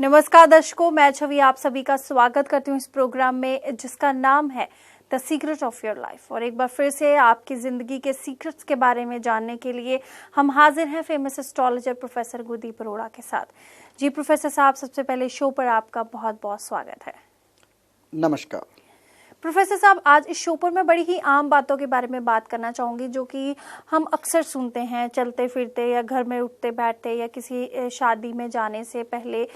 नमस्कार दर्शकों, मैं छवि आप सभी का स्वागत करती हूँ इस प्रोग्राम में जिसका नाम है the secret of your life. और एक बार फिर से आपकी जिंदगी के सीक्रेट्स के बारे में जानने के लिए हम हाजिर हैं famous astrologer professor Gurdeep Arora के साथ। जी प्रोफेसर साहब, सबसे पहले शो पर आपका बहुत बहुत स्वागत है। नमस्कार प्रोफेसर साहब, आज इस शो पर मैं बड़ी ही आम बातों के बारे में बात करना चाहूँगी जो कि हम अक्सर सुनते हैं चलते फिरते या घर में उठते बैठते या किसी शादी में जाने से पहले।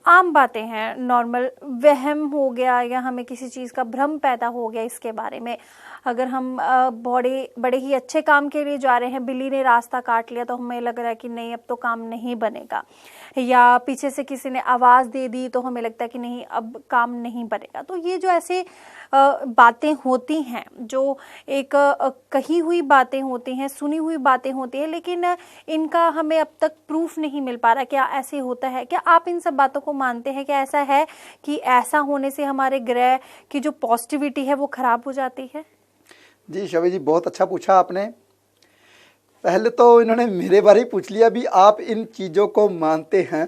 आम बातें हैं, नॉर्मल वहम हो गया या हमें किसी चीज़ का भ्रम पैदा हो गया इसके बारे में। अगर हम बड़े ही अच्छे काम के लिए जा रहे हैं, बिल्ली ने रास्ता काट लिया तो हमें लग रहा है कि नहीं अब तो काम नहीं बनेगा, या पीछे से किसी ने आवाज़ दे दी तो हमें लगता है कि नहीं अब काम नहीं बनेगा। तो ये जो ऐसे बातें होती हैं, जो एक कही हुई बातें होती हैं, सुनी हुई बातें होती हैं, लेकिन इनका हमें अब तक प्रूफ नहीं मिल पा रहा। क्या ऐसे होता है? क्या आप इन सब बातों को मानते हैं? क्या ऐसा है कि ऐसा होने से हमारे ग्रह की जो पॉजिटिविटी है वो खराब हो जाती है? जी शवि जी, बहुत अच्छा पूछा आपने। पहले तो इन्होंने मेरे बारे ही पूछ लिया, भी आप इन चीज़ों को मानते हैं?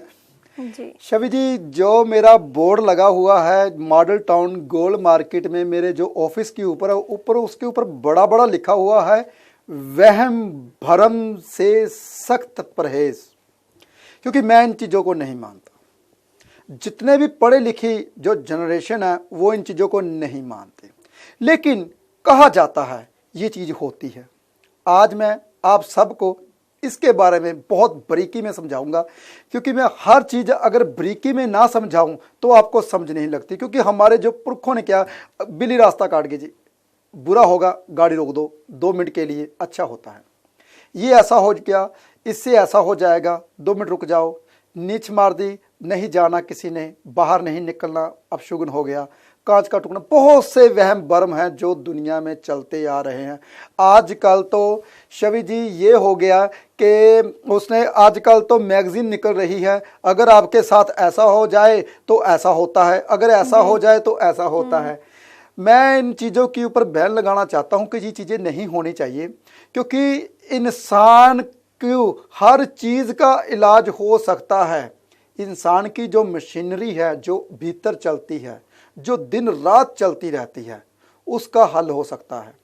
जी शवि जी, जो मेरा बोर्ड लगा हुआ है मॉडल टाउन गोल्ड मार्केट में, मेरे जो ऑफिस के ऊपर है, ऊपर उसके ऊपर बड़ा बड़ा लिखा हुआ है वहम भरम से सख्त परहेज, क्योंकि मैं इन चीज़ों को नहीं मानता। जितने भी पढ़े लिखी जो जनरेशन है वो इन चीज़ों को नहीं मानते, लेकिन कहा जाता है ये चीज़ होती है। आज मैं आप सबको इसके बारे में बहुत बारीकी में समझाऊंगा, क्योंकि मैं हर चीज़ अगर बारीकी में ना समझाऊं तो आपको समझ नहीं लगती। क्योंकि हमारे जो पुरखों ने क्या, बिल्ली रास्ता काट गई जी, बुरा होगा गाड़ी रोक दो 2 मिनट के लिए, अच्छा होता है। ये ऐसा हो गया, इससे ऐसा हो जाएगा, 2 मिनट रुक जाओ, नीच मार दी, नहीं जाना किसी ने, बाहर नहीं निकलना, अपशुगन हो गया, कांच का टुकड़ा। बहुत से वहम भरम हैं जो दुनिया में चलते आ रहे हैं। आजकल तो शवि जी ये हो गया कि आजकल तो मैगजीन निकल रही है, अगर आपके साथ ऐसा हो जाए तो ऐसा होता है, अगर ऐसा हो जाए तो ऐसा होता है। मैं इन चीज़ों के ऊपर बैन लगाना चाहता हूँ कि ये चीज़ें नहीं होनी चाहिए, क्योंकि इंसान को हर चीज़ का इलाज हो सकता है। इंसान की जो मशीनरी है, जो भीतर चलती है, जो दिन रात चलती रहती है, उसका हल हो सकता है।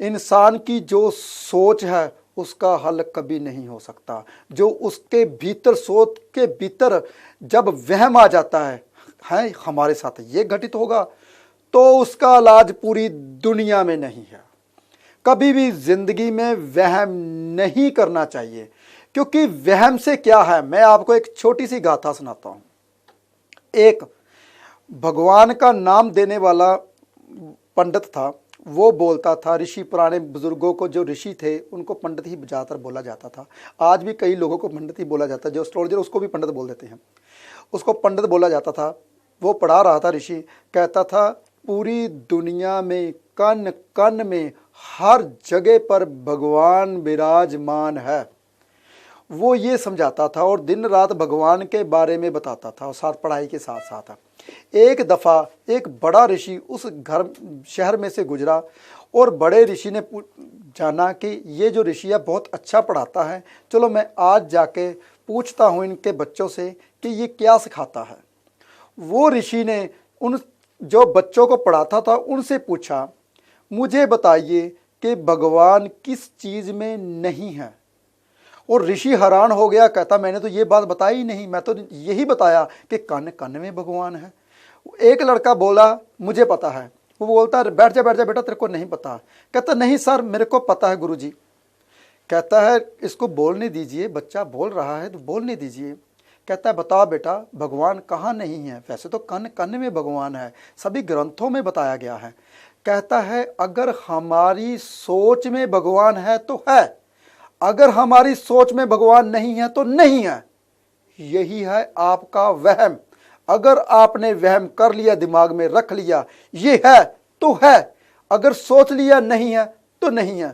इंसान की जो सोच है उसका हल कभी नहीं हो सकता। जो उसके भीतर, सोच के भीतर जब वहम आ जाता है हमारे साथ ये घटित होगा, तो उसका इलाज पूरी दुनिया में नहीं है। कभी भी जिंदगी में वहम नहीं करना चाहिए, क्योंकि वहम से क्या है, मैं आपको एक छोटी सी गाथा सुनाता हूं। एक भगवान का नाम देने वाला पंडित था, वो बोलता था, ऋषि पुराने बुजुर्गों को, जो ऋषि थे उनको पंडित ही ज़्यादातर बोला जाता था। आज भी कई लोगों को पंडित ही बोला जाता है, जो एस्ट्रोलॉजर उसको भी पंडित बोल देते हैं, उसको पंडित बोला जाता था। वो पढ़ा रहा था ऋषि, कहता था पूरी दुनिया में कण कण में हर जगह पर भगवान विराजमान है। वो ये समझाता था और दिन रात भगवान के बारे में बताता था, और साथ पढ़ाई के साथ साथ। एक दफ़ा एक बड़ा ऋषि उस शहर में से गुजरा, और बड़े ऋषि ने जाना कि ये जो ऋषि है बहुत अच्छा पढ़ाता है, चलो मैं आज जाके पूछता हूँ इनके बच्चों से कि ये क्या सिखाता है। वो ऋषि ने उन जो बच्चों को पढ़ाता था उनसे पूछा, मुझे बताइए कि भगवान किस चीज़ में नहीं है। और ऋषि हैरान हो गया, कहता मैंने तो ये बात बताई ही नहीं, मैं तो यही बताया कि कण कण में भगवान है। एक लड़का बोला मुझे पता है। वो बोलता बैठ जा बेटा, तेरे को नहीं पता। कहता नहीं सर, मेरे को पता है गुरुजी। कहता है इसको बोलने दीजिए, बच्चा बोल रहा है तो बोलने दीजिए। कहता है बताओ बेटा, भगवान कहाँ नहीं है? वैसे तो कण कण में भगवान है, सभी ग्रंथों में बताया गया है। कहता है अगर हमारी सोच में भगवान है तो है, अगर हमारी सोच में भगवान नहीं है तो नहीं है। यही है आपका वहम। अगर आपने वहम कर लिया, दिमाग में रख लिया ये है तो है, अगर सोच लिया नहीं है तो नहीं है।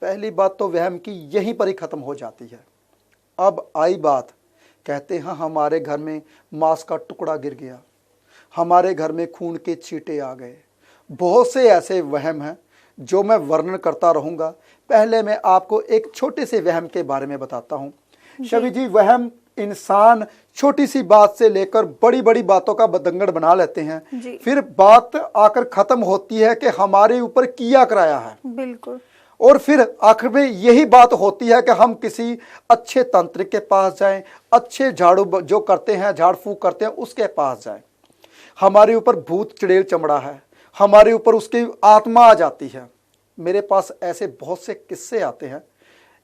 पहली बात तो वहम की यहीं पर ही खत्म हो जाती है। अब आई बात, कहते हैं हमारे घर में मांस का टुकड़ा गिर गया, हमारे घर में खून के छींटे आ गए। बहुत से ऐसे वहम हैं जो मैं वर्णन करता रहूंगा। पहले मैं आपको एक छोटे से वहम के बारे में बताता हूँ। शवि जी, वहम इंसान छोटी सी बात से लेकर बड़ी बड़ी बातों का बतंगड़ बना लेते हैं, जी। फिर बात आकर खत्म होती है कि हमारे ऊपर किया कराया है। बिल्कुल। और फिर आखिर में यही बात होती है कि हम किसी अच्छे तांत्रिक के पास जाएं, अच्छे झाड़ू जो करते हैं, झाड़ फूक करते हैं, उसके पास जाएं। हमारे ऊपर भूत चुड़ैल चमड़ा है, हमारे ऊपर उसकी आत्मा आ जाती है। मेरे पास ऐसे बहुत से किस्से आते हैं।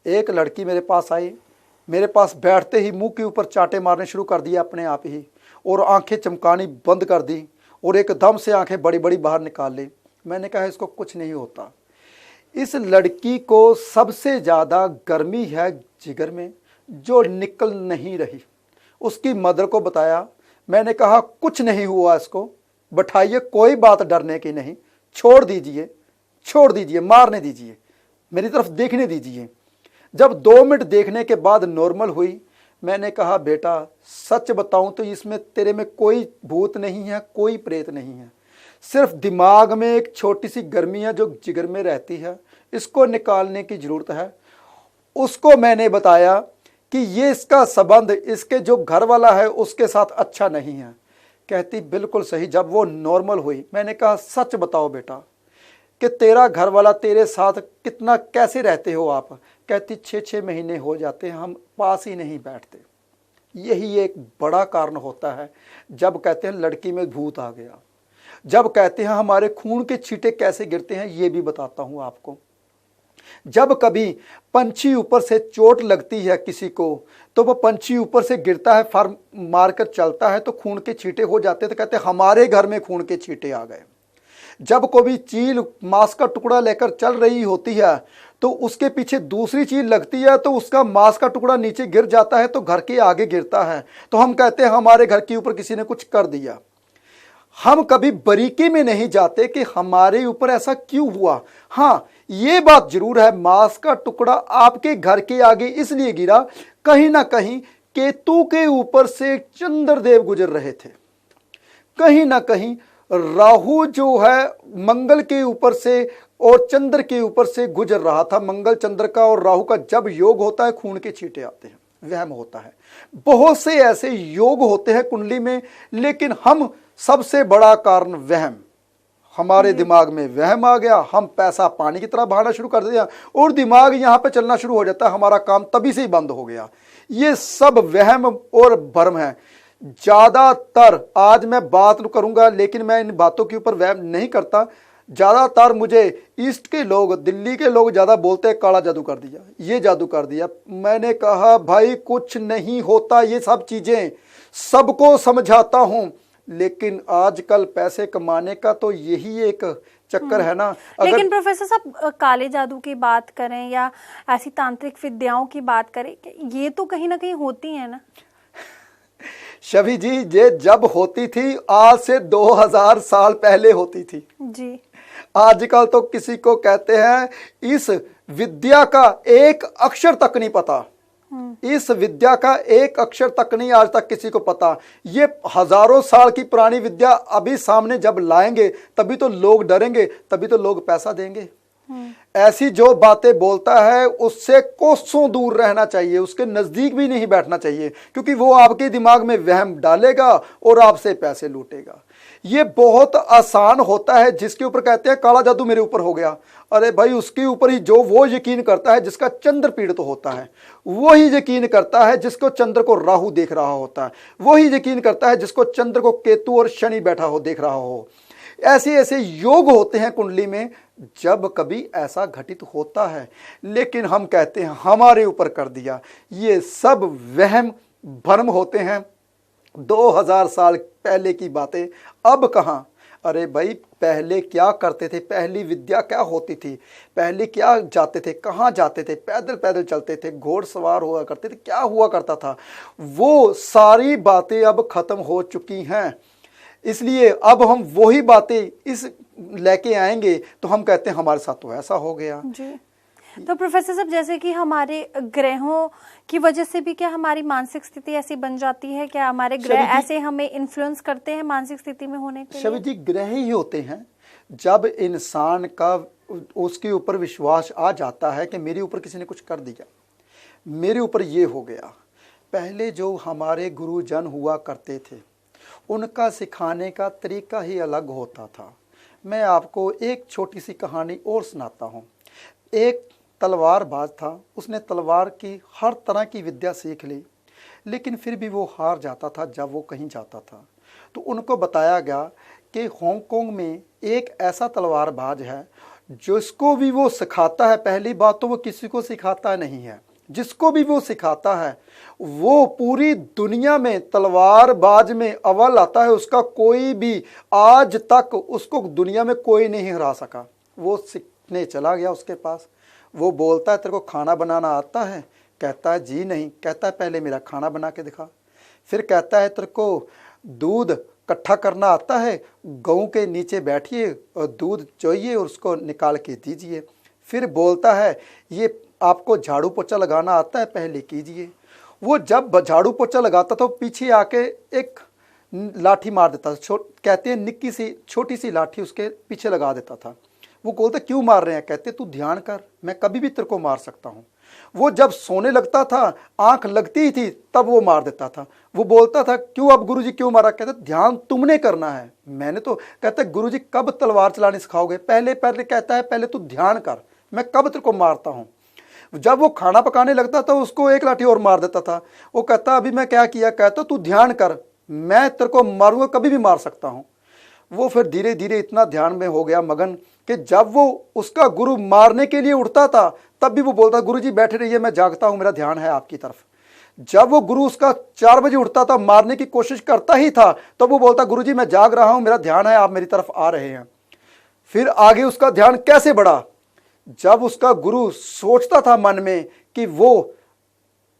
एक लड़की मेरे पास आई, मेरे पास बैठते ही मुंह के ऊपर चांटे मारने शुरू कर दिए अपने आप ही, और आंखें चमकानी बंद कर दी, और एकदम से आंखें बड़ी बड़ी बाहर निकाल ली। मैंने कहा इसको कुछ नहीं होता। इस लड़की को सबसे ज़्यादा गर्मी है जिगर में, जो निकल नहीं रही। उसकी मदर को बताया, मैंने कहा कुछ नहीं हुआ, इसको बैठाइए, कोई बात डरने की नहीं, छोड़ दीजिए, मारने दीजिए, मेरी तरफ देखने दीजिए। जब 2 मिनट देखने के बाद नॉर्मल हुई, मैंने कहा बेटा सच बताऊं तो इसमें तेरे में कोई भूत नहीं है, कोई प्रेत नहीं है, सिर्फ दिमाग में एक छोटी सी गर्मी है जो जिगर में रहती है, इसको निकालने की जरूरत है। उसको मैंने बताया कि ये इसका संबंध इसके जो घर वाला है उसके साथ अच्छा नहीं है। कहती बिल्कुल सही। जब वो नॉर्मल हुई, मैंने कहा सच बताओ बेटा कि तेरा घर वाला तेरे साथ कितना, कैसे रहते हो आप? कहती 6-6 महीने हो जाते हैं, हम पास ही नहीं बैठते। यही एक बड़ा कारण होता है जब कहते हैं लड़की में भूत आ गया। जब कहते हैं हमारे खून के छींटे कैसे गिरते हैं, ये भी बताता हूं आपको। जब कभी पंछी ऊपर से चोट लगती है किसी को, तो वो पंछी ऊपर से गिरता है, फर मारकर चलता है तो खून के छींटे हो जाते हैं, तो कहते हैं हमारे घर में खून के छींटे आ गए। जब कोई चील मांस का टुकड़ा लेकर चल रही होती है तो उसके पीछे दूसरी चील लगती है, तो उसका मांस का टुकड़ा नीचे गिर जाता है तो घर के आगे गिरता है, तो हम कहते हैं हमारे घर के ऊपर किसी ने कुछ कर दिया। हम कभी बारीकी में नहीं जाते कि हमारे ऊपर ऐसा क्यों हुआ। हाँ, ये बात जरूर है, मांस का टुकड़ा आपके घर के आगे इसलिए गिरा, कहीं ना कहीं केतु के ऊपर से चंद्रदेव गुजर रहे थे, कहीं ना कहीं राहु जो है मंगल के ऊपर से और चंद्र के ऊपर से गुजर रहा था। मंगल चंद्र का और राहु का जब योग होता है, खून के छींटे आते हैं, वहम होता है। बहुत से ऐसे योग होते हैं कुंडली में, लेकिन हम सबसे बड़ा कारण वहम, हमारे दिमाग में वहम आ गया, हम पैसा पानी की तरह बहाना शुरू कर दिया और दिमाग यहां पे चलना शुरू हो जाता है, हमारा काम तभी से ही बंद हो गया। ये सब वहम और भ्रम है। ज्यादातर, आज मैं बात करूंगा लेकिन मैं इन बातों के ऊपर वहम नहीं करता, ज्यादातर मुझे ईस्ट के लोग, दिल्ली के लोग ज्यादा बोलते हैं काला जादू कर दिया, ये जादू कर दिया। मैंने कहा भाई कुछ नहीं होता, ये सब चीजें सबको समझाता हूं, लेकिन आजकल पैसे कमाने का तो यही एक चक्कर है ना। लेकिन प्रोफेसर साहब, काले जादू की बात करें या ऐसी तांत्रिक विद्याओं की बात करें, ये तो कहीं ना कहीं होती है ना। शबी जी, ये जब होती थी आज से 2000 साल पहले होती थी जी। आजकल तो किसी को कहते हैं इस विद्या का एक अक्षर तक नहीं पता, इस विद्या का एक अक्षर तक नहीं आज तक किसी को पता। ये हजारों साल की पुरानी विद्या अभी सामने जब लाएंगे तभी तो लोग डरेंगे, तभी तो लोग पैसा देंगे। ऐसी जो बातें बोलता है उससे कोसों दूर रहना चाहिए, उसके नजदीक भी नहीं बैठना चाहिए, क्योंकि वो आपके दिमाग में वहम डालेगा और आपसे पैसे लूटेगा। ये बहुत आसान होता है, जिसके ऊपर कहते हैं काला जादू मेरे ऊपर हो गया, अरे भाई उसके ऊपर ही जो वो यकीन करता है जिसका चंद्र पीड़ित होता है, वही यकीन करता है जिसको चंद्र को राहु देख रहा होता है, वही यकीन करता है जिसको चंद्र को केतु और शनि बैठा हो देख रहा हो। ऐसे ऐसे योग होते हैं कुंडली में जब कभी ऐसा घटित होता है, लेकिन हम कहते हैं हमारे ऊपर कर दिया। ये सब वहम भ्रम होते हैं, 2000 साल पहले की बातें, अब कहाँ। अरे भाई पहले क्या करते थे, पहली विद्या क्या होती थी, पहले क्या जाते थे, कहाँ जाते थे, पैदल पैदल चलते थे, घोड़सवार हुआ करते थे, क्या हुआ करता था, वो सारी बातें अब खत्म हो चुकी हैं। इसलिए अब हम वही बातें इस लेके आएंगे तो हम कहते हैं हमारे साथ तो ऐसा हो गया जी। तो प्रोफेसर साहब, जैसे कि हमारे ग्रहों की वजह से भी क्या हमारी मानसिक स्थिति ऐसी बन जाती है, क्या हमारे ग्रह ऐसे हमें इन्फ्लुएंस करते हैं मानसिक स्थिति में होने के लिए? शबी जी, ग्रह ही होते हैं। जब इंसान का उसके ऊपर विश्वास आ जाता है कि मेरे ऊपर किसी ने कुछ कर दिया, मेरे ऊपर ये हो गया, पहले जो हमारे गुरुजन हुआ करते थे, उनका सिखाने का तरीका ही अलग होता था। मैं आपको एक छोटी सी कहानी और सुनाता हूँ। एक तलवारबाज था, उसने तलवार की हर तरह की विद्या सीख ली, लेकिन फिर भी वो हार जाता था जब वो कहीं जाता था। तो उनको बताया गया कि हांगकांग में एक ऐसा तलवारबाज है जिसको भी वो सिखाता है, पहली बात तो वो किसी को सिखाता नहीं है, जिसको भी वो सिखाता है वो पूरी दुनिया में तलवारबाज में अव्वल आता है। उसका कोई भी आज तक उसको दुनिया में कोई नहीं हरा सका। वो सीखने चला गया उसके पास। वो बोलता है तेरे को खाना बनाना आता है? कहता है जी नहीं। कहता है पहले मेरा खाना बना के दिखा। फिर कहता है तेरे को दूध इकट्ठा करना आता है? गऊ के नीचे बैठिए और दूध चोइए और उसको निकाल के दीजिए। फिर बोलता है ये आपको झाड़ू पोछा लगाना आता है? पहले कीजिए। वो जब झाड़ू पोछा लगाता तो पीछे आके एक लाठी मार देता था, कहते हैं निक्की सी छोटी सी लाठी उसके पीछे लगा देता था। वो बोलते क्यों मार रहे हैं? कहते तू ध्यान कर, मैं कभी भी तेरे को मार सकता हूँ। वो जब सोने लगता था, आंख लगती ही थी, तब वो मार देता था। वो बोलता था क्यों अब गुरुजी क्यों मारा? कहते ध्यान तुमने करना है, मैंने तो। कहते गुरुजी कब तलवार चलानी सिखाओगे? पहले कहता है पहले तू ध्यान कर, मैं कब तेरे को मारता हूँ। जब वो खाना पकाने लगता था उसको एक लाठी और मार देता था। वो कहता अभी मैं क्या किया? कहता तू ध्यान कर, मैं तेरे को मारूंगा, कभी भी मार सकता हूँ। वो फिर धीरे धीरे इतना ध्यान में हो गया मगन कि जब वो उसका गुरु मारने के लिए उठता था तब भी वो बोलता गुरुजी बैठे रहिए, मैं जागता हूँ, मेरा ध्यान है आपकी तरफ। जब वो गुरु उसका 4 बजे उठता था, मारने की कोशिश करता ही था, तब वो बोलता गुरुजी मैं जाग रहा हूँ, मेरा ध्यान है, आप मेरी तरफ आ रहे हैं। फिर आगे उसका ध्यान कैसे बढ़ा? जब उसका गुरु सोचता था मन में कि वो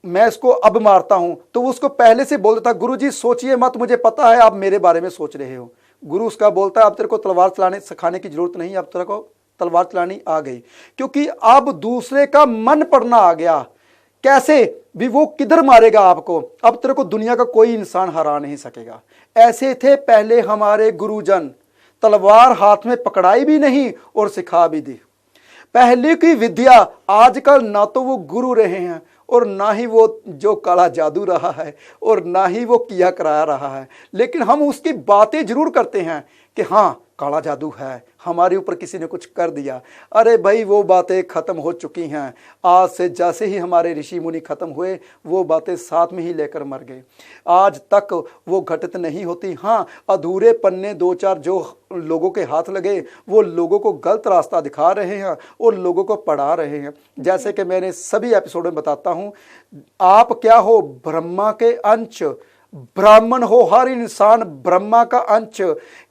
मैं इसको अब मारता हूं, तो वो उसको पहले से बोलता था गुरुजी सोचिए मत, मुझे पता है आप मेरे बारे में सोच रहे हो। गुरु उसका बोलता है अब तेरे को तलवार चलाने सिखाने की जरूरत नहीं, अब तेरे को तलवार चलानी आ गई, क्योंकि अब दूसरे का मन पड़ना आ गया। कैसे भी वो किधर मारेगा आपको, अब तेरे को दुनिया का कोई इंसान हरा नहीं सकेगा। ऐसे थे पहले हमारे गुरुजन, तलवार हाथ में पकड़ाई भी नहीं और सिखा भी दी। पहले की विद्या आजकल ना तो वो गुरु रहे हैं और ना ही वो जो काला जादू रहा है और ना ही वो किया करा रहा है, लेकिन हम उसकी बातें जरूर करते हैं कि हाँ काला जादू है, हमारे ऊपर किसी ने कुछ कर दिया। अरे भाई वो बातें खत्म हो चुकी हैं। आज से जैसे ही हमारे ऋषि मुनि खत्म हुए वो बातें साथ में ही लेकर मर गए, आज तक वो घटित नहीं होती। हाँ अधूरे पन्ने 2-4 जो लोगों के हाथ लगे वो लोगों को गलत रास्ता दिखा रहे हैं और लोगों को पढ़ा रहे हैं। जैसे कि मैंने सभी एपिसोड में बताता हूँ, आप क्या हो? ब्रह्मा के अंश, ब्राह्मण हो। हर इंसान ब्रह्मा का अंश,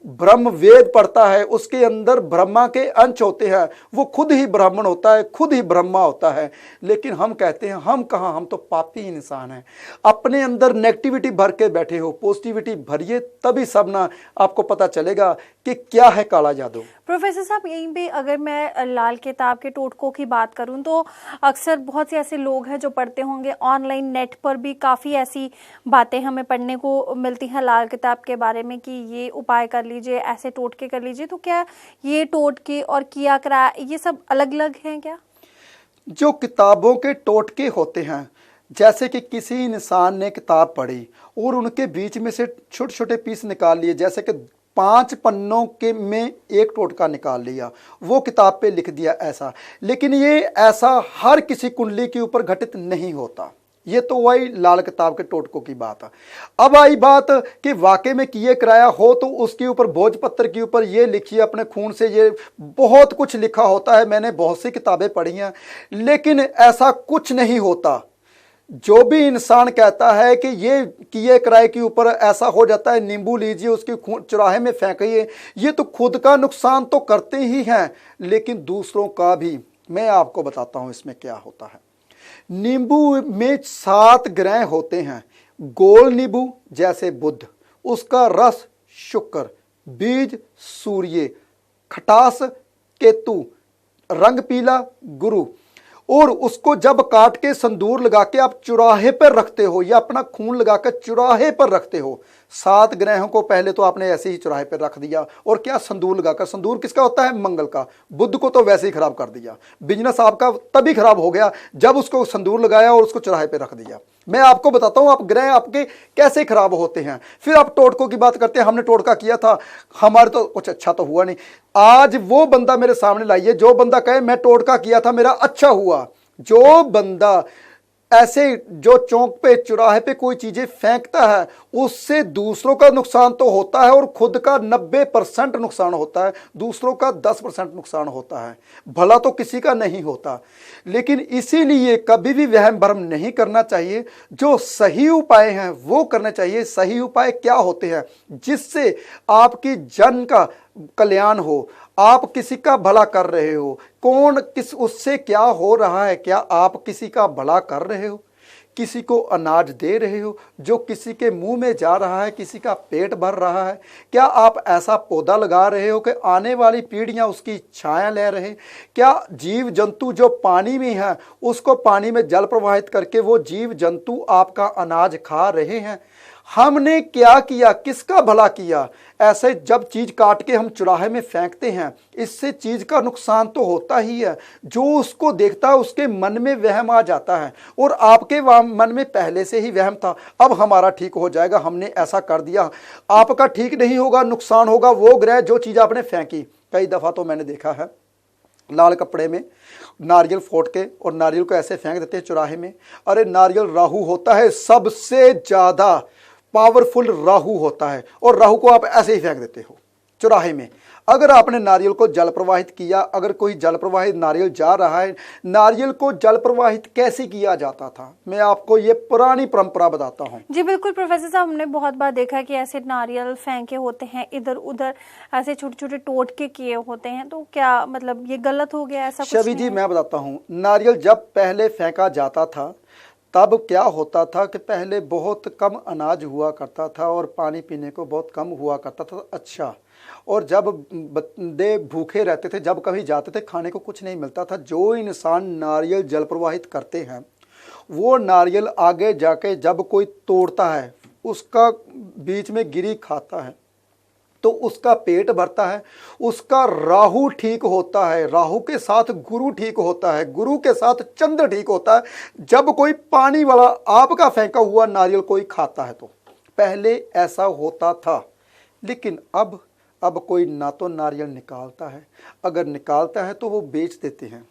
ब्रह्म वेद पढ़ता है, उसके अंदर ब्रह्मा के अंश होते हैं, वो खुद ही ब्राह्मण होता है, खुद ही ब्रह्मा होता है। लेकिन हम कहते हैं हम कहाँ, हम तो पापी इंसान हैं। अपने अंदर नेगेटिविटी भर के बैठे हो, पॉजिटिविटी भरिए, तभी सब ना आपको पता चलेगा कि क्या है काला जादू। प्रोफेसर साहब यहीं पे अगर मैं लाल किताब के टोटकों की बात करूं तो अक्सर बहुत से ऐसे लोग हैं जो पढ़ते होंगे, ऑनलाइन नेट पर भी काफ़ी ऐसी बातें हमें पढ़ने को मिलती हैं लाल किताब के बारे में कि ये उपाय कर लीजिए, ऐसे टोटके कर लीजिए। तो क्या ये टोटके और किया करा ये सब अलग अलग हैं क्या? जो किताबों के टोटके होते हैं, जैसे कि किसी इंसान ने किताब पढ़ी और उनके बीच में से छोटे छोटे पीस निकाल लिए, जैसे कि 5 पन्नों के में एक टोटका निकाल लिया, वो किताब पे लिख दिया ऐसा। लेकिन ये ऐसा हर किसी कुंडली के ऊपर घटित नहीं होता। ये तो वही लाल किताब के टोटकों की बात है। अब आई बात कि वाकई में किए कराया हो तो उसके ऊपर भोजपत्र के ऊपर ये लिखिए अपने खून से, ये बहुत कुछ लिखा होता है। मैंने बहुत सी किताबें पढ़ी हैं, लेकिन ऐसा कुछ नहीं होता। जो भी इंसान कहता है कि ये किए कराए के ऊपर ऐसा हो जाता है, नींबू लीजिए उसके चौराहे में फेंकिए, ये तो खुद का नुकसान तो करते ही हैं लेकिन दूसरों का भी। मैं आपको बताता हूं इसमें क्या होता है। नींबू में 7 ग्रह होते हैं। गोल नींबू जैसे बुध, उसका रस शुक्र, बीज सूर्य, खटास केतु, रंग पीला गुरु। और उसको जब काट के संदूर लगा के आप चौराहे पर रखते हो या अपना खून लगाकर चौराहे पर रखते हो, 7 ग्रहों को पहले तो आपने ऐसे ही चौराहे पर रख दिया, और क्या संदूर लगाकर। संदूर किसका होता है? मंगल का। बुध को तो वैसे ही खराब कर दिया। बिजनेस आपका तभी खराब हो गया जब उसको संदूर लगाया और उसको चौराहे पे रख दिया। मैं आपको बताता हूं आप ग्रह आपके कैसे खराब होते हैं। फिर आप टोटकों की बात करते हैं, हमने टोटका किया था, हमारे तो कुछ अच्छा तो हुआ नहीं। आज वो बंदा मेरे सामने लाइए जो बंदा कहे मैं टोटका किया था मेरा अच्छा हुआ। जो बंदा ऐसे जो चौक पे चौराहे पे कोई चीजें फेंकता है उससे दूसरों का नुकसान तो होता है, और खुद का 90% नुकसान होता है, दूसरों का 10% नुकसान होता है, भला तो किसी का नहीं होता। लेकिन इसीलिए कभी भी वहम भरम नहीं करना चाहिए। जो सही उपाय हैं वो करने चाहिए। सही उपाय क्या होते हैं? जिससे आपकी जन का कल्याण हो, आप किसी का भला कर रहे हो। कौन किस उससे क्या हो रहा है? क्या आप किसी का भला कर रहे हो? किसी को अनाज दे रहे हो जो किसी के मुंह में जा रहा है, किसी का पेट भर रहा है? क्या आप ऐसा पौधा लगा रहे हो कि आने वाली पीढ़ियां उसकी छाया ले रहे? क्या जीव जंतु जो पानी में है उसको पानी में जल प्रवाहित करके वो जीव जंतु आपका अनाज खा रहे हैं? हमने क्या किया? किसका भला किया? ऐसे जब चीज काट के हम चौराहे में फेंकते हैं इससे चीज का नुकसान तो होता ही है। जो उसको देखता है उसके मन में वहम आ जाता है, और आपके मन में पहले से ही वहम था अब हमारा ठीक हो जाएगा, हमने ऐसा कर दिया। आपका ठीक नहीं होगा, नुकसान होगा। वो ग्रह जो चीज आपने फेंकी, कई दफा तो मैंने देखा है लाल कपड़े में नारियल फोड़ के और नारियल को ऐसे फेंक देते हैं चौराहे में। अरे नारियल राहु होता है, सबसे ज्यादा पावरफुल राहु होता है, और राहु को आप ऐसे ही फेंक देते हो चौराहे में। अगर आपने नारियल को जल प्रवाहित किया, अगर कोई जल प्रवाहित नारियल जा रहा है, नारियल को जल प्रवाहित कैसे किया जाता था मैं आपको ये पुरानी परंपरा बताता हूँ। जी बिल्कुल प्रोफेसर साहब, हमने बहुत बार देखा है कि ऐसे नारियल फेंके होते हैं इधर उधर, ऐसे छोटे छोटे टोटके किए होते हैं, तो क्या मतलब ये गलत हो गया? ऐसा शबी जी मैं बताता हूँ, नारियल जब पहले फेंका जाता था तब क्या होता था कि पहले बहुत कम अनाज हुआ करता था और पानी पीने को बहुत कम हुआ करता था। अच्छा, और जब बंदे भूखे रहते थे, जब कभी जाते थे खाने को कुछ नहीं मिलता था, जो इंसान नारियल जल प्रवाहित करते हैं वो नारियल आगे जाके जब कोई तोड़ता है उसका बीच में गिरी खाता है तो उसका पेट भरता है, उसका राहु ठीक होता है, राहु के साथ गुरु ठीक होता है, गुरु के साथ चंद्र ठीक होता है। जब कोई पानी वाला आपका फेंका हुआ नारियल कोई खाता है तो पहले ऐसा होता था। लेकिन अब कोई ना तो नारियल निकालता है, अगर निकालता है तो वो बेच देते हैं,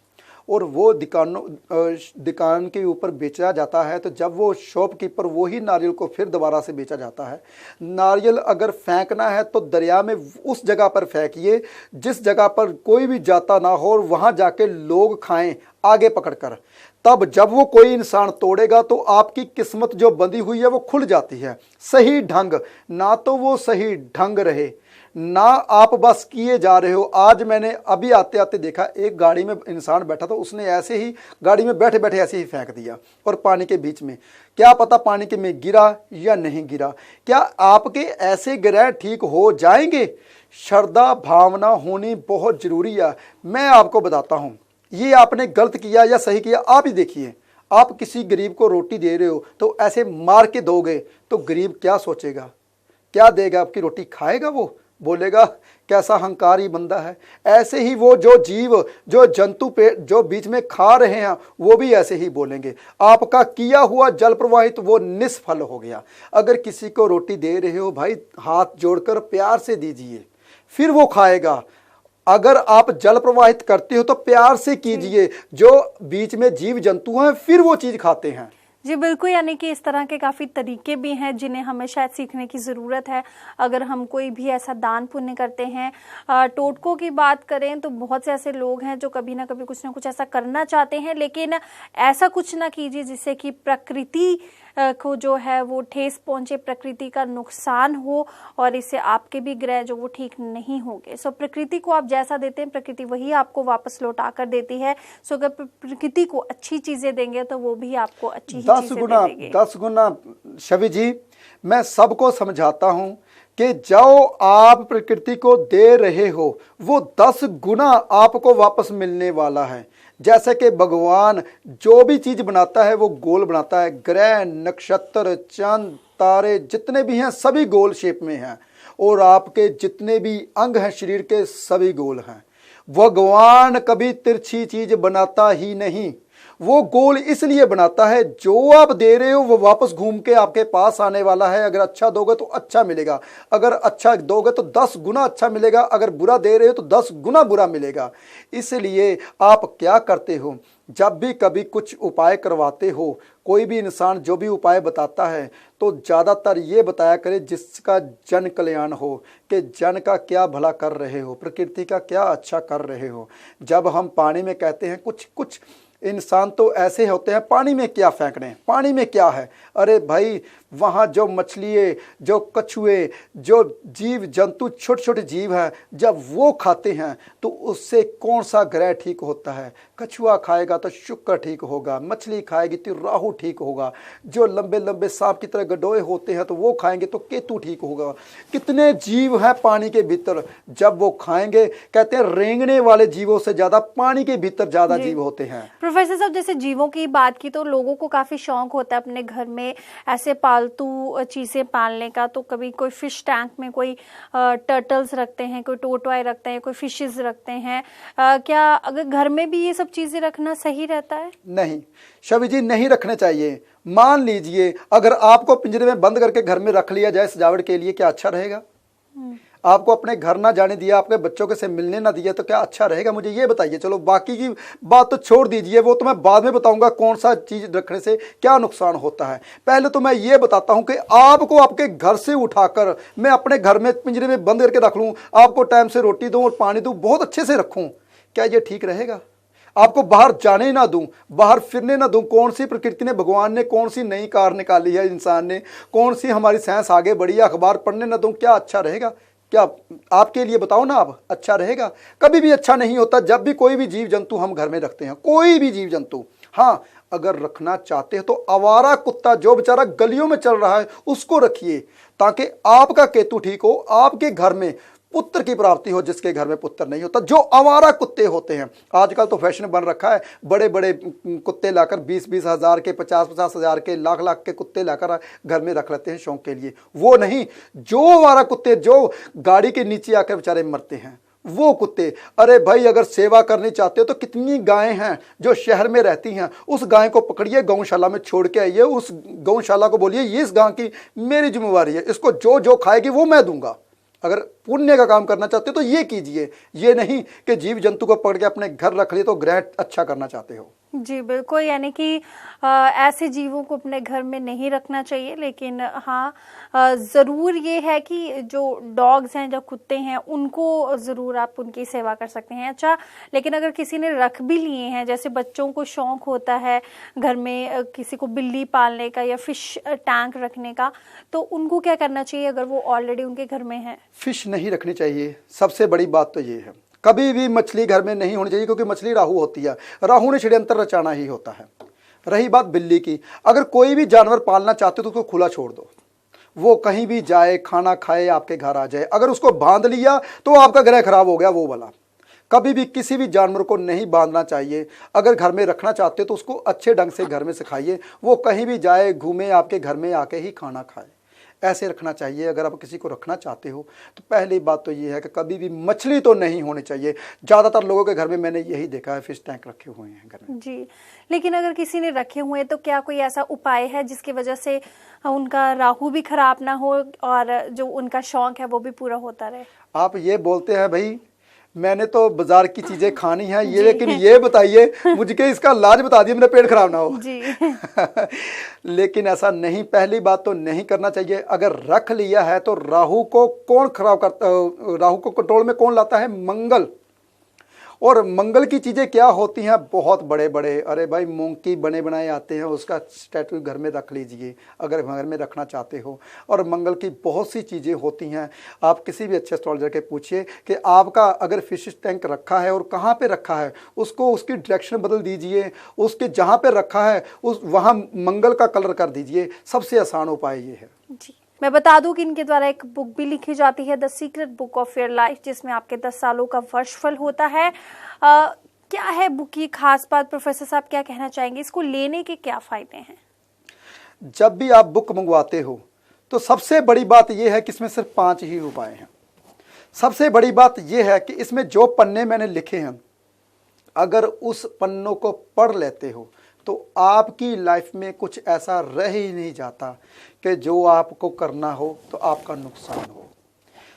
और वो दुकान के ऊपर बेचा जाता है। तो जब वो शॉपकीपर वही नारियल को फिर दोबारा से बेचा जाता है। नारियल अगर फेंकना है तो दरिया में उस जगह पर फेंकिए जिस जगह पर कोई भी जाता ना हो, और वहाँ जाके लोग खाएं आगे पकड़कर। तब जब वो कोई इंसान तोड़ेगा तो आपकी किस्मत जो बंधी हुई है वो खुल जाती है। सही ढंग, ना तो वो सही ढंग रहे ना आप बस किए जा रहे हो। आज मैंने अभी आते आते देखा एक गाड़ी में इंसान बैठा था, उसने ऐसे ही गाड़ी में बैठे बैठे ऐसे ही फेंक दिया और पानी के बीच में, क्या पता पानी के में गिरा या नहीं गिरा। क्या आपके ऐसे ग्रह ठीक हो जाएंगे? श्रद्धा भावना होनी बहुत जरूरी है। मैं आपको बताता हूँ, ये आपने गलत किया या सही किया आप ही देखिए। आप किसी गरीब को रोटी दे रहे हो तो ऐसे मार के दोगे तो गरीब क्या सोचेगा, क्या देगा? आपकी रोटी खाएगा? वो बोलेगा कैसा अहंकारी बंदा है। ऐसे ही वो जो जीव जो जंतु पे जो बीच में खा रहे हैं वो भी ऐसे ही बोलेंगे। आपका किया हुआ जल प्रवाहित वो निष्फल हो गया। अगर किसी को रोटी दे रहे हो भाई हाथ जोड़कर प्यार से दीजिए, फिर वो खाएगा। अगर आप जल प्रवाहित करते हो तो प्यार से कीजिए, जो बीच में जीव जंतु हैं फिर वो चीज खाते हैं। जी बिल्कुल, यानी कि इस तरह के काफ़ी तरीके भी हैं जिन्हें हमें शायद सीखने की ज़रूरत है। अगर हम कोई भी ऐसा दान पुण्य करते हैं, टोटकों की बात करें तो बहुत से ऐसे लोग हैं जो कभी ना कभी कुछ ना कुछ ऐसा करना चाहते हैं, लेकिन ऐसा कुछ ना कीजिए जिससे कि प्रकृति को जो है वो ठेस पहुंचे, प्रकृति का नुकसान हो, और इससे आपके भी ग्रह जो वो ठीक नहीं होंगे। सो प्रकृति को आप जैसा देते हैं प्रकृति वही आपको वापस लौटा कर देती है। सो अगर प्रकृति को अच्छी चीजें देंगे तो वो भी आपको अच्छी ही चीजें देंगे। 10 गुना शबी जी, मैं सबको समझाता हूं कि जो आप प्रकृति को दे रहे हो वो 10 गुना आपको वापस मिलने वाला है। जैसे कि भगवान जो भी चीज बनाता है वो गोल बनाता है, ग्रह नक्षत्र चंद तारे जितने भी हैं सभी गोल शेप में हैं, और आपके जितने भी अंग हैं शरीर के सभी गोल हैं। भगवान कभी तिरछी चीज बनाता ही नहीं, वो गोल इसलिए बनाता है जो आप दे रहे हो वो वापस घूम के आपके पास आने वाला है। अगर अच्छा दोगे तो अच्छा मिलेगा, अगर अच्छा दोगे तो 10 गुना अच्छा मिलेगा, अगर बुरा दे रहे हो तो 10 गुना बुरा मिलेगा। इसलिए आप क्या करते हो, जब भी कभी कुछ उपाय करवाते हो, कोई भी इंसान जो भी उपाय बताता है तो ज़्यादातर ये बताया करे जिसका जन कल्याण हो, कि जन का क्या भला कर रहे हो, प्रकृति का क्या अच्छा कर रहे हो। जब हम पानी में कहते हैं कुछ इंसान तो ऐसे होते हैं, पानी में क्या फेंकने, पानी में क्या है। अरे भाई वहाँ जो मछलियाँ, जो कछुए, जो जीव जंतु छोटे छोटे जीव हैं, जब वो खाते हैं तो उससे कौन सा ग्रह ठीक होता है। कछुआ खाएगा तो शुक्र ठीक होगा, मछली खाएगी तो राहु ठीक होगा, जो लंबे लंबे सांप की तरह गडोए होते हैं तो वो खाएंगे तो केतु ठीक होगा। कितने जीव हैं पानी के भीतर, जब वो खाएंगे, कहते हैं रेंगने वाले जीवों से ज्यादा पानी के भीतर ज्यादा जीव होते हैं। प्रोफेसर साहब, जैसे जीवों की बात की तो लोगों को काफी शौक होता है अपने घर में ऐसे पालतू चीजें पालने का। तो कभी कोई फिश टैंक में कोई टर्टल्स रखते हैं, कोई टोटवाई रखते हैं, कोई फिशेस रखते हैं। क्या अगर घर में भी ये सब चीजें रखना सही रहता है? नहीं शवि जी, नहीं रखने चाहिए। मान लीजिए अगर आपको पिंजरे में बंद करके घर में रख लिया जाए सजावट के लिए, क्या अच्छा रहेगा? आपको अपने घर ना जाने दिया, आपके बच्चों के से मिलने ना दिया, तो क्या अच्छा रहेगा? मुझे ये बताइए। चलो बाकी की बात तो छोड़ दीजिए, वो तो मैं बाद में बताऊंगा कौन सा चीज रखने से क्या नुकसान होता है। पहले तो मैं ये बताता हूं कि आपको आपके घर से उठाकर मैं अपने घर में पिंजरे में बंद करके रख लूं, आपको टाइम से रोटी दूं और पानी दूं, बहुत अच्छे से रखूं, क्या ये ठीक रहेगा? आपको बाहर जाने ना दूं, बाहर फिरने ना दूं। कौन सी प्रकृति ने, भगवान ने कौन सी नई कार निकाली है, इंसान ने कौन सी हमारी साइंस आगे बढ़ी है, अखबार पढ़ने ना दूं, क्या अच्छा रहेगा? क्या आपके लिए बताओ ना, आप अच्छा रहेगा? कभी भी अच्छा नहीं होता। जब भी कोई भी जीव जंतु हम घर में रखते हैं, कोई भी जीव जंतु, हाँ अगर रखना चाहते हैं तो आवारा कुत्ता जो बेचारा गलियों में चल रहा है उसको रखिए, ताकि आपका केतु ठीक हो, आपके घर में पुत्र की प्राप्ति हो, जिसके घर में पुत्र नहीं होता। जो आवारा कुत्ते होते हैं, आजकल तो फैशन बन रखा है, बड़े बड़े कुत्ते लाकर 20-20 हज़ार के, 50-50 हज़ार के, लाख के कुत्ते लाकर घर में रख लेते हैं शौक के लिए। वो नहीं, जो आवारा कुत्ते जो गाड़ी के नीचे आकर बेचारे मरते हैं, वो कुत्ते। अरे भाई अगर सेवा करनी चाहते हो तो कितनी गायें हैं जो शहर में रहती हैं, उस गाय को पकड़िए, गौशाला में छोड़ के आइए, उस गौशाला को बोलिए ये इस गाय की मेरी जिम्मेवारी है, इसको जो जो खाएगी वो मैं दूंगा। अगर पुण्य का काम करना चाहते हो तो ये कीजिए, ये नहीं कि जीव जंतु को पकड़ के अपने घर रख लिए तो ग्रह अच्छा करना चाहते हो। जी बिल्कुल, यानी कि ऐसे जीवों को अपने घर में नहीं रखना चाहिए। लेकिन हाँ, ज़रूर ये है कि जो डॉग्स हैं, जो कुत्ते हैं, उनको ज़रूर आप उनकी सेवा कर सकते हैं। अच्छा, लेकिन अगर किसी ने रख भी लिए हैं, जैसे बच्चों को शौक होता है घर में किसी को बिल्ली पालने का या फिश टैंक रखने का, तो उनको क्या करना चाहिए अगर वो ऑलरेडी उनके घर में है? फिश नहीं रखनी चाहिए, सबसे बड़ी बात तो ये है। कभी भी मछली घर में नहीं होनी चाहिए, क्योंकि मछली राहु होती है, राहु ने षड्यंत्र रचाना ही होता है। रही बात बिल्ली की, अगर कोई भी जानवर पालना चाहते हो तो उसको खुला छोड़ दो, वो कहीं भी जाए, खाना खाए, आपके घर आ जाए। अगर उसको बांध लिया तो आपका ग्रह खराब हो गया वो वाला। कभी भी किसी भी जानवर को नहीं बांधना चाहिए। अगर घर में रखना चाहते हो तो उसको अच्छे ढंग से घर में सिखाइए, वो कहीं भी जाए, घूमे, आपके घर में आके ही खाना खाए, ऐसे रखना चाहिए। अगर आप किसी को रखना चाहते हो तो पहली बात तो ये है कि कभी भी मछली तो नहीं होनी चाहिए। ज़्यादातर लोगों के घर में मैंने यही देखा है, फिश टैंक रखे हुए हैं घर में। जी, लेकिन अगर किसी ने रखे हुए हैं तो क्या कोई ऐसा उपाय है जिसकी वजह से उनका राहु भी खराब ना हो और जो उनका शौक है वो भी पूरा होता रहे? आप ये बोलते हैं भाई मैंने तो बाजार की चीजें खानी है ये, लेकिन ये बताइए मुझे इसका इलाज बता दिए, मेरा पेट खराब ना हो जी। लेकिन ऐसा नहीं, पहली बात तो नहीं करना चाहिए। अगर रख लिया है तो राहु को कौन खराब करता, राहु को कंट्रोल में कौन लाता है? मंगल। और मंगल की चीज़ें क्या होती हैं? बहुत बड़े बड़े, अरे भाई मूंग की बने बनाए आते हैं, उसका स्टैचू घर में रख लीजिए अगर घर में रखना चाहते हो। और मंगल की बहुत सी चीज़ें होती हैं। आप किसी भी अच्छे एस्ट्रोलॉजर के पूछिए कि आपका अगर फिश टैंक रखा है और कहाँ पे रखा है, उसको उसकी डायरेक्शन बदल दीजिए, उसके जहाँ पे रखा है उस वहाँ मंगल का कलर कर दीजिए। सबसे आसान उपाय ये है जी। मैं बता दूं कि इनके द्वारा एक बुक भी लिखी जाती है, the secret book of your life, जिसमें आपके 10 सालों का वर्षफल होता है। क्या है बुक की खास बात? प्रोफेसर साहब क्या कहना चाहेंगे? इसको लेने के क्या फायदे हैं? जब भी आप बुक मंगवाते हो तो सबसे बड़ी बात यह है कि इसमें सिर्फ 5 ही उपाय हैं। सबसे बड़ी बात यह है कि इसमें जो पन्ने मैंने लिखे हैं, अगर उस पन्नों को पढ़ लेते हो तो आपकी लाइफ में कुछ ऐसा रह ही नहीं जाता कि जो आपको करना हो तो आपका नुकसान हो।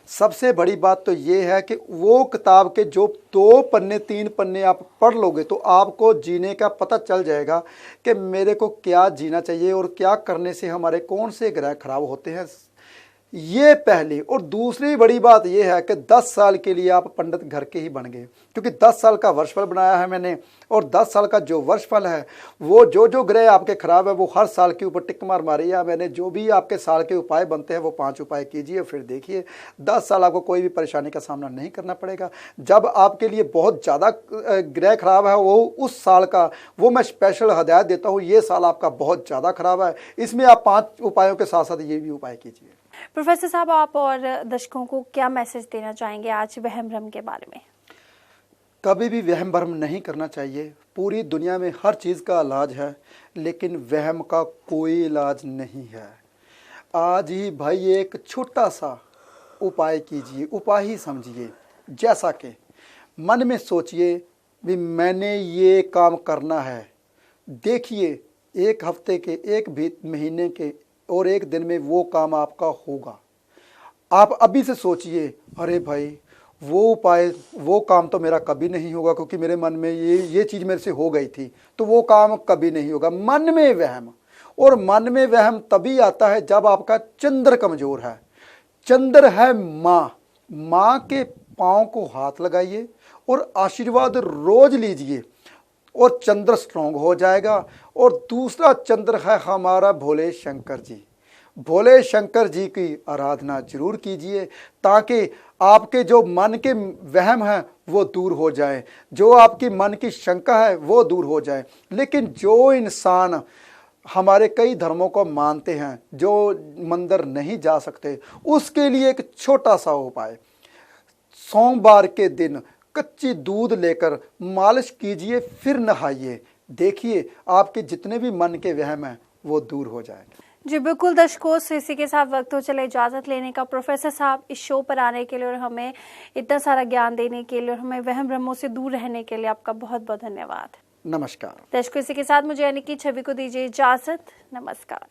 सबसे बड़ी बात तो ये है कि वो किताब के जो 2 पन्ने 3 पन्ने आप पढ़ लोगे तो आपको जीने का पता चल जाएगा कि मेरे को क्या जीना चाहिए और क्या करने से हमारे कौन से ग्रह खराब होते हैं। ये पहली। और दूसरी बड़ी बात यह है कि 10 साल के लिए आप पंडित घर के ही बन गए, क्योंकि 10 साल का वर्षफल बनाया है मैंने, और 10 साल का जो वर्षफल है वो जो ग्रह आपके खराब है वो हर साल के ऊपर टिक मार मारी है मैंने। जो भी आपके साल के उपाय बनते हैं वो 5 उपाय कीजिए, फिर देखिए 10 साल आपको कोई भी परेशानी का सामना नहीं करना पड़ेगा। जब आपके लिए बहुत ज़्यादा ग्रह खराब है वो उस साल का वो मैं स्पेशल हदायत देता हूँ, ये साल आपका बहुत ज़्यादा खराब है, इसमें आप 5 उपायों के साथ साथ ये भी उपाय कीजिए। प्रोफेसर साहब, आप और दर्शकों को क्या मैसेज देना चाहेंगे आज वहम भ्रम के बारे में? कभी भी वहम भ्रम नहीं करना चाहिए। पूरी दुनिया में हर चीज़ का इलाज है, लेकिन वहम का कोई इलाज नहीं है। आज ही भाई एक छोटा सा उपाय कीजिए, उपाय ही समझिए। जैसा कि मन में सोचिए भी मैंने ये काम करना है, देखिए 1 हफ्ते के, 1 महीने के और 1 दिन में वो काम आपका होगा। आप अभी से सोचिए, अरे भाई वो उपाय वो काम तो मेरा कभी नहीं होगा, क्योंकि मेरे मन में ये चीज़ मेरे से हो गई थी, तो वो काम कभी नहीं होगा। मन में वहम, और मन में वहम तभी आता है जब आपका चंद्र कमज़ोर है। चंद्र है माँ के पाँव को हाथ लगाइए और आशीर्वाद रोज लीजिए और चंद्र स्ट्रॉन्ग हो जाएगा। और दूसरा चंद्र है हमारा भोले शंकर जी। भोले शंकर जी की आराधना जरूर कीजिए, ताकि आपके जो मन के वहम हैं वो दूर हो जाए, जो आपकी मन की शंका है वो दूर हो जाए। लेकिन जो इंसान हमारे कई धर्मों को मानते हैं, जो मंदिर नहीं जा सकते, उसके लिए एक छोटा सा उपाय, सोमवार के दिन कच्ची दूध लेकर मालिश कीजिए, फिर नहाइए। देखिए आपके जितने भी मन के वहम हैं वो दूर हो जाएंगे। जी बिल्कुल दर्शकों, इसी के साथ वक्त हो चले इजाज़त लेने का। प्रोफेसर साहब इस शो पर आने के लिए और हमें इतना सारा ज्ञान देने के लिए और हमें वहम भ्रमों से दूर रहने के लिए आपका बहुत बहुत धन्यवाद। नमस्कार दर्शकों, इसी के साथ मुझे यानी कि छवि को दीजिए इजाज़त। नमस्कार।